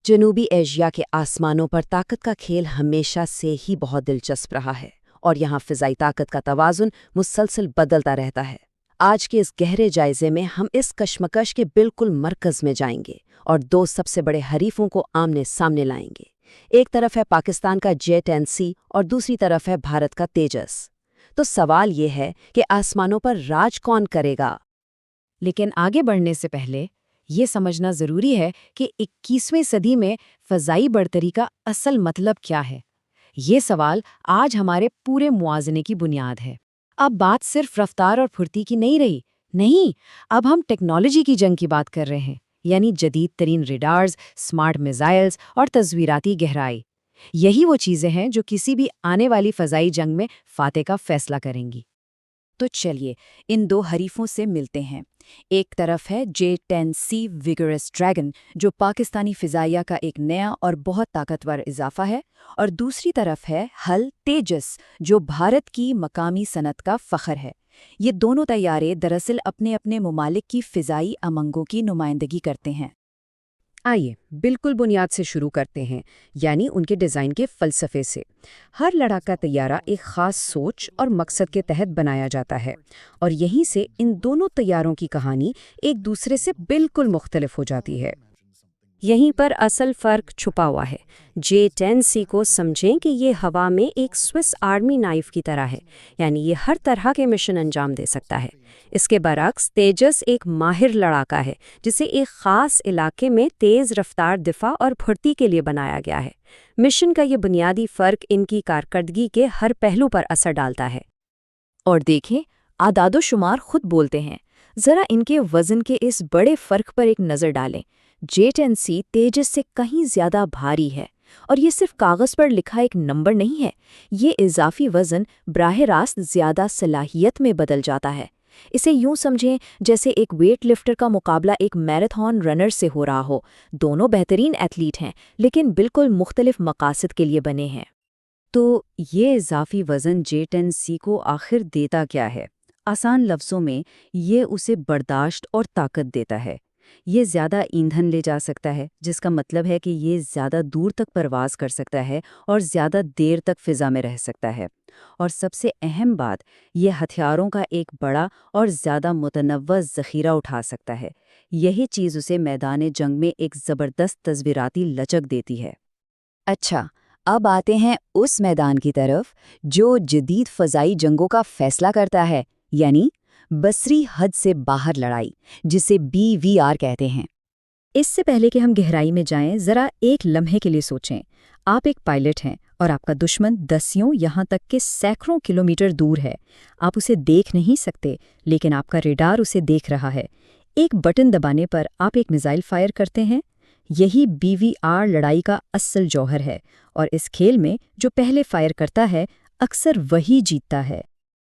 جنوبی ایشیا کے آسمانوں پر طاقت کا کھیل ہمیشہ سے ہی بہت دلچسپ رہا ہے اور یہاں فضائی طاقت کا توازن مسلسل بدلتا رہتا ہے۔ آج کے اس گہرے جائزے میں ہم اس کشمکش کے بالکل مرکز میں جائیں گے اور دو سب سے بڑے حریفوں کو آمنے سامنے لائیں گے۔ ایک طرف ہے پاکستان کا J-10C اور دوسری طرف ہے بھارت کا تیجس۔ تو سوال یہ ہے کہ آسمانوں پر راج کون کرے گا؟ لیکن آگے بڑھنے سے پہلے یہ سمجھنا ضروری ہے کہ 21ویں صدی میں فضائی برتری کا اصل مطلب کیا ہے۔ یہ سوال آج ہمارے پورے موازنے کی بنیاد ہے۔ اب بات صرف رفتار اور پھرتی کی نہیں رہی، نہیں، اب ہم ٹیکنالوجی کی جنگ کی بات کر رہے ہیں، یعنی جدید ترین ریڈارز، سمارٹ میزائلز اور تصویراتی گہرائی۔ یہی وہ چیزیں ہیں جو کسی بھی آنے والی فضائی جنگ میں فاتح کا فیصلہ کریں گی۔ تو چلیے ان دو حریفوں سے ملتے ہیں۔ ایک طرف ہے J-10C وگرس ڈریگن، جو پاکستانی فضائیہ کا ایک نیا اور بہت طاقتور اضافہ ہے، اور دوسری طرف ہے حل تیجس، جو بھارت کی مقامی صنعت کا فخر ہے۔ یہ دونوں طیارے دراصل اپنے اپنے ممالک کی فضائی امنگوں کی نمائندگی کرتے ہیں۔ آئیے بالکل بنیاد سے شروع کرتے ہیں، یعنی ان کے ڈیزائن کے فلسفے سے۔ ہر لڑاکا طیارہ ایک خاص سوچ اور مقصد کے تحت بنایا جاتا ہے، اور یہیں سے ان دونوں طیاروں کی کہانی ایک دوسرے سے بالکل مختلف ہو جاتی ہے۔ یہیں پر اصل فرق چھپا ہوا ہے۔ J-10C کو سمجھیں کہ یہ ہوا میں ایک سوئس آرمی نائف کی طرح ہے، یعنی یہ ہر طرح کے مشن انجام دے سکتا ہے۔ اس کے برعکس تیجس ایک ماہر لڑاکا ہے، جسے ایک خاص علاقے میں تیز رفتار دفاع اور پھرتی کے لیے بنایا گیا ہے۔ مشن کا یہ بنیادی فرق ان کی کارکردگی کے ہر پہلو پر اثر ڈالتا ہے۔ اور دیکھیں، اعداد و شمار خود بولتے ہیں۔ ذرا ان کے وزن کے اس بڑے فرق پر ایک نظر ڈالیں۔ J-10C تیجس سے کہیں زیادہ بھاری ہے، اور یہ صرف کاغذ پر لکھا ایک نمبر نہیں ہے، یہ اضافی وزن براہ راست زیادہ صلاحیت میں بدل جاتا ہے۔ اسے یوں سمجھیں جیسے ایک ویٹ لفٹر کا مقابلہ ایک میراتھن رنر سے ہو رہا ہو۔ دونوں بہترین ایتھلیٹ ہیں، لیکن بالکل مختلف مقاصد کے لیے بنے ہیں۔ تو یہ اضافی وزن J-10C کو آخر دیتا کیا ہے؟ آسان لفظوں میں یہ اسے برداشت اور طاقت دیتا ہے۔ یہ زیادہ ایندھن لے جا سکتا ہے، جس کا مطلب ہے کہ یہ زیادہ دور تک پرواز کر سکتا ہے اور زیادہ دیر تک فضا میں رہ سکتا ہے۔ اور سب سے اہم بات، یہ ہتھیاروں کا ایک بڑا اور زیادہ متنوع ذخیرہ اٹھا سکتا ہے۔ یہی چیز اسے میدان جنگ میں ایک زبردست تصویراتی لچک دیتی ہے۔ اچھا، اب آتے ہیں اس میدان کی طرف جو جدید فضائی جنگوں کا فیصلہ کرتا ہے، یعنی بصری حد سے باہر لڑائی، جسے BVR کہتے ہیں۔ اس سے پہلے کہ ہم گہرائی میں جائیں، ذرا ایک لمحے کے لیے سوچیں۔ آپ ایک پائلٹ ہیں اور آپ کا دشمن دسیوں یہاں تک کہ سینکڑوں کلومیٹر دور ہے۔ آپ اسے دیکھ نہیں سکتے، لیکن آپ کا ریڈار اسے دیکھ رہا ہے۔ ایک بٹن دبانے پر آپ ایک میزائل فائر کرتے ہیں۔ یہی BVR لڑائی کا اصل جوہر ہے، اور اس کھیل میں جو پہلے فائر کرتا ہے اکثر وہی جیتتا ہے۔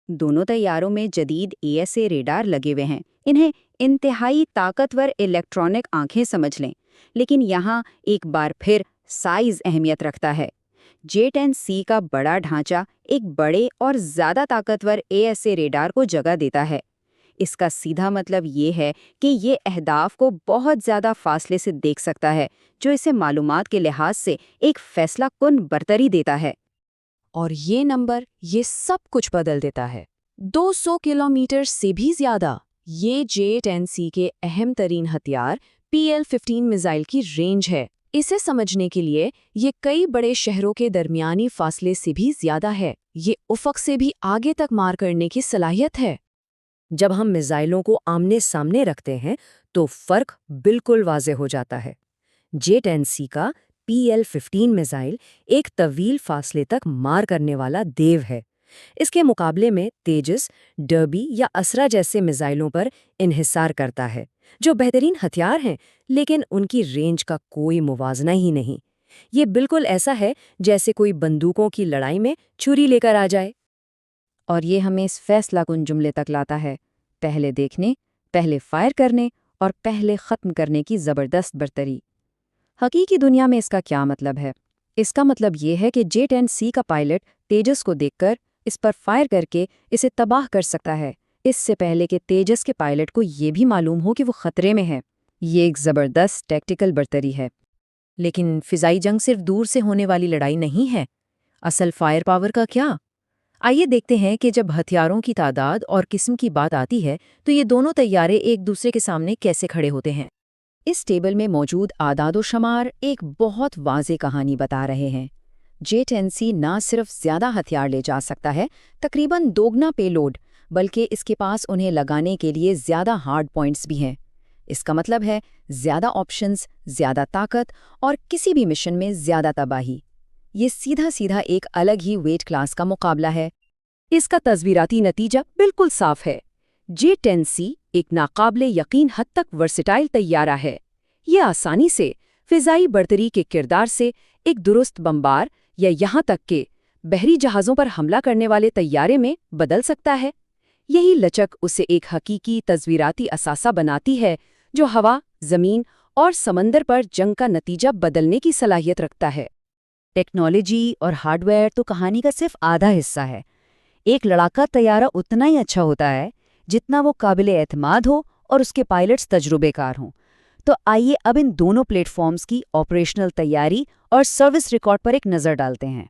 دونوں طیاروں میں جدید ASA ریڈار لگے ہوئے ہیں۔ انہیں انتہائی طاقتور الیکٹرونک آنکھیں سمجھ لیں، لیکن یہاں ایک بار پھر سائز اہمیت رکھتا ہے۔ J-10C کا بڑا ڈھانچہ ایک بڑے اور زیادہ طاقتور ASA ریڈار کو جگہ دیتا ہے۔ اس کا سیدھا مطلب یہ ہے کہ یہ اہداف کو بہت زیادہ فاصلے سے دیکھ سکتا ہے، جو اسے معلومات کے لحاظ سے ایک فیصلہ کن برتری دیتا ہے۔ اور یہ نمبر یہ سب کچھ بدل دیتا ہے۔ 200 کلومیٹر سے بھی زیادہ۔ یہ J-10C کے اہم ترین ہتھیار PL-15 میزائل کی رینج ہے۔ اسے سمجھنے کے لیے یہ کئی بڑے شہروں کے درمیانی فاصلے سے بھی زیادہ ہے۔ یہ افق سے بھی آگے تک مار کرنے کی صلاحیت ہے۔ جب ہم میزائلوں کو آمنے سامنے رکھتے ہیں تو فرق بالکل واضح ہو جاتا ہے۔ J-10C کا PL-15 میزائل ایک طویل فاصلے تک مار کرنے والا دیو ہے۔ اس کے مقابلے میں تیجس، ڈربی یا اسرا جیسے میزائلوں پر انحصار کرتا ہے، جو بہترین ہتھیار ہیں، لیکن ان کی رینج کا کوئی موازنہ ہی نہیں۔ یہ بالکل ایسا ہے جیسے کوئی بندوقوں کی لڑائی میں چھری لے کر آ جائے۔ اور یہ ہمیں اس فیصلہ کن جملے تک لاتا ہے، پہلے دیکھنے، پہلے فائر کرنے اور پہلے ختم کرنے کی زبردست برتری۔ حقیقی دنیا میں اس کا کیا مطلب ہے؟ اس کا مطلب یہ ہے کہ J-10C کا پائلٹ تیجس کو دیکھ کر اس پر فائر کر کے اسے تباہ کر سکتا ہے، اس سے پہلے کہ تیجس کے پائلٹ کو یہ بھی معلوم ہو کہ وہ خطرے میں ہے۔ یہ ایک زبردست ٹیکٹیکل برتری ہے۔ لیکن فضائی جنگ صرف دور سے ہونے والی لڑائی نہیں ہے۔ اصل فائر پاور کا کیا؟ آئیے دیکھتے ہیں کہ جب ہتھیاروں کی تعداد اور قسم کی بات آتی ہے تو یہ دونوں طیارے ایک دوسرے کے سامنے کیسے کھڑے ہوتے ہیں۔ اس ٹیبل میں موجود اعداد و شمار ایک بہت واضح کہانی بتا رہے ہیں۔ J-10C نہ صرف زیادہ ہتھیار لے جا سکتا ہے، تقریباً دوگنا پے لوڈ، بلکہ اس کے پاس انہیں لگانے کے لیے زیادہ ہارڈ پوائنٹس بھی ہیں۔ اس کا مطلب ہے زیادہ آپشنز، زیادہ طاقت اور کسی بھی مشن میں زیادہ تباہی۔ یہ سیدھا سیدھا ایک الگ ہی ویٹ کلاس کا مقابلہ ہے۔ اس کا تصویراتی نتیجہ بالکل صاف ہے۔ J-10C ایک ناقابل یقین حد تک ورسٹائل طیارہ ہے۔ یہ آسانی سے فضائی برتری کے کردار سے ایک درست بمبار یا یہاں تک کہ بحری جہازوں پر حملہ کرنے والے طیارے میں بدل سکتا ہے۔ یہی لچک اسے ایک حقیقی تصویراتی اثاثہ بناتی ہے جو ہوا، زمین اور سمندر پر جنگ کا نتیجہ بدلنے کی صلاحیت رکھتا ہے۔ ٹیکنالوجی اور ہارڈ ویئر تو کہانی کا صرف آدھا حصہ ہے۔ ایک لڑاکا طیارہ اتنا ہی اچھا ہوتا ہے جتنا وہ قابل اعتماد ہو اور اس کے پائلٹس تجربے کار ہوں۔ تو آئیے اب ان دونوں پلیٹ فارمز کی آپریشنل تیاری اور سروس ریکارڈ پر ایک نظر ڈالتے ہیں۔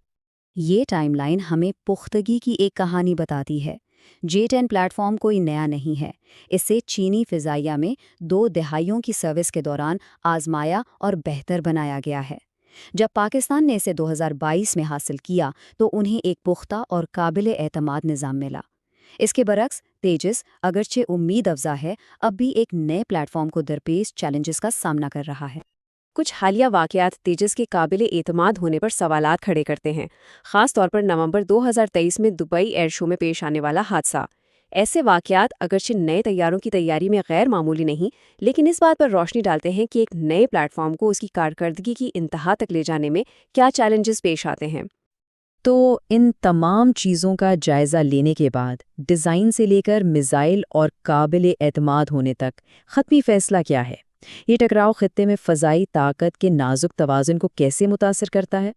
یہ ٹائم لائن ہمیں پختگی کی ایک کہانی بتاتی ہے۔ J-10 پلیٹ فارم کوئی نیا نہیں ہے۔ اسے چینی فضائیہ میں 2 دہائیوں کی سروس کے دوران آزمایا اور بہتر بنایا گیا ہے۔ جب پاکستان نے اسے 2022 میں حاصل کیا تو انہیں ایک پختہ اور قابل اعتماد نظام ملا۔ اس کے برعکس تیجس اگرچہ امید افزا ہے، اب بھی ایک نئے پلیٹ فارم کو درپیش چیلنجز کا سامنا کر رہا ہے۔ کچھ حالیہ واقعات تیجس کے قابل اعتماد ہونے پر سوالات کھڑے کرتے ہیں، خاص طور پر نومبر 2023 میں دبئی ایئر شو میں پیش آنے والا حادثہ۔ ایسے واقعات اگرچہ نئے طیاروں کی تیاری میں غیر معمولی نہیں، لیکن اس بات پر روشنی ڈالتے ہیں کہ ایک نئے پلیٹ فارم کو اس کی کارکردگی کی انتہا تک لے جانے میں کیا چیلنجز پیش آتے ہیں۔ تو ان تمام چیزوں کا جائزہ لینے کے بعد ڈیزائن سے لے کر میزائل اور قابل اعتماد ہونے تک حتمی فیصلہ کیا ہے؟ یہ ٹکراؤ خطے میں فضائی طاقت کے نازک توازن کو کیسے متاثر کرتا ہے؟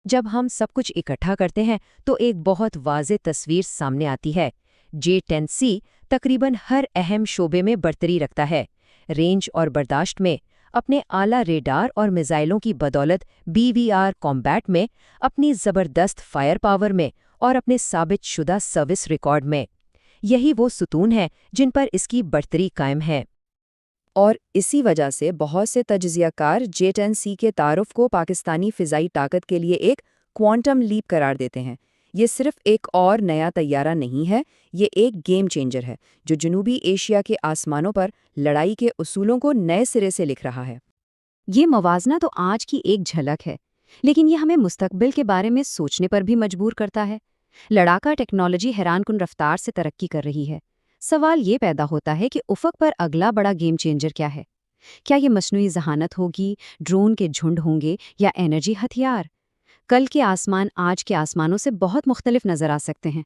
جب ہم سب کچھ اکٹھا کرتے ہیں تو ایک بہت واضح تصویر سامنے آتی ہے۔ J-10C تقریباً ہر اہم شعبے میں برتری رکھتا ہے۔ رینج اور برداشت میں، اپنے اعلیٰ ریڈار اور میزائلوں کی بدولت BVR کامبیٹ میں، اپنی زبردست فائر پاور میں اور اپنے ثابت شدہ سروس ریکارڈ میں۔ یہی وہ ستون ہیں جن پر اس کی برتری قائم ہے۔ اور اسی وجہ سے بہت سے تجزیہ کار J-10C کے تعارف کو پاکستانی فضائی طاقت کے لیے ایک کوانٹم لیپ قرار دیتے ہیں۔ یہ صرف ایک اور نیا طیارہ نہیں ہے، یہ ایک گیم چینجر ہے جو جنوبی ایشیا کے آسمانوں پر لڑائی کے اصولوں کو نئے سرے سے لکھ رہا ہے۔ یہ موازنہ تو آج کی ایک جھلک ہے، لیکن یہ ہمیں مستقبل کے بارے میں سوچنے پر بھی مجبور کرتا ہے۔ لڑاکا ٹیکنالوجی حیران کن رفتار سے ترقی کر رہی ہے۔ سوال یہ پیدا ہوتا ہے کہ افق پر اگلا بڑا گیم چینجر کیا ہے؟ کیا یہ مصنوعی ذہانت ہوگی، ڈرون کے جھنڈ ہوں گے یا انرجی ہتھیار؟ کل کے آسمان آج کے آسمانوں سے بہت مختلف نظر آ سکتے ہیں۔